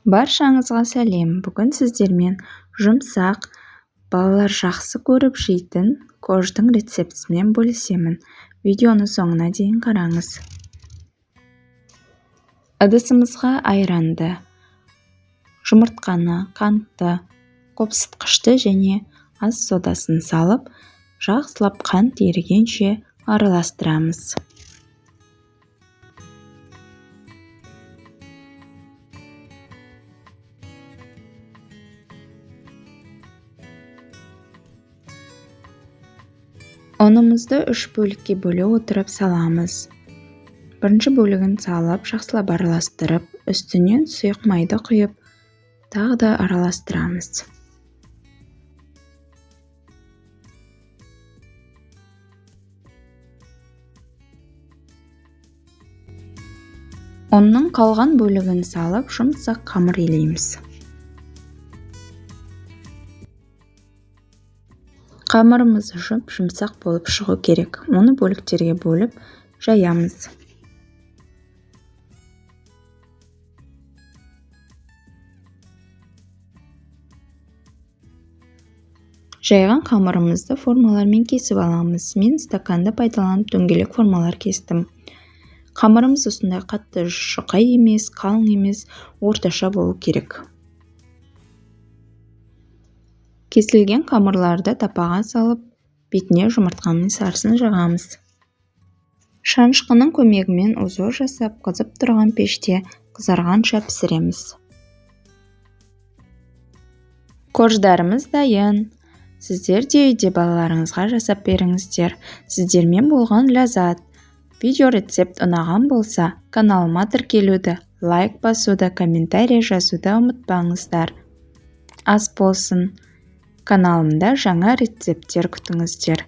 Баршаңызға сәлем. Бүгін сіздермен жұмсақ, балалар жақсы көріп жейтін кождың рецептісімен бөлісемін. Видеоны соңына дейін қараңыз. Ыдысымызға айранды, жұмыртқаны, қантты, қопсытқышты және ас содасын салып, жақсылап қант ерігенше араластырамыз. Ұнымызды 3 бөлікке бөле отырып саламыз. Бірінші бөлігін салып, жақсылап араластырып, үстінен сұйық майды құйып, тағы да араластырамыз. Ұнның қалған бөлігін салып, жұмсақ қамыр илейміз. Қамырымыз жұмсақ болып шығу керек. Оны бөліктерге бөліп жаямыз. Жайған қамырымызды формалармен кесіп аламыз. Мен стаканды пайдаланып дөңгелек формалар кестім. Қамырымыз осындай қатты жұқа емес, қалың емес, орташа болу керек. Кесілген қамырларды тапаға салып, бетіне жұмыртқаның сарысын жағамыз. Шанышқының көмегімен узор жасап, қызып тұрған пеште қызарғанша пісіреміз. Кождарымыз дайын. Сіздер де үйде балаларыңызға жасап беріңіздер. Сіздермен болған ләззат. Видео рецепт ұнаған болса, каналыма тіркелуді, лайк басуды, комментарий жазуды ұмытпаңыздар. Ас болсын. Каналымда жаңа рецепттер күтіңіздер.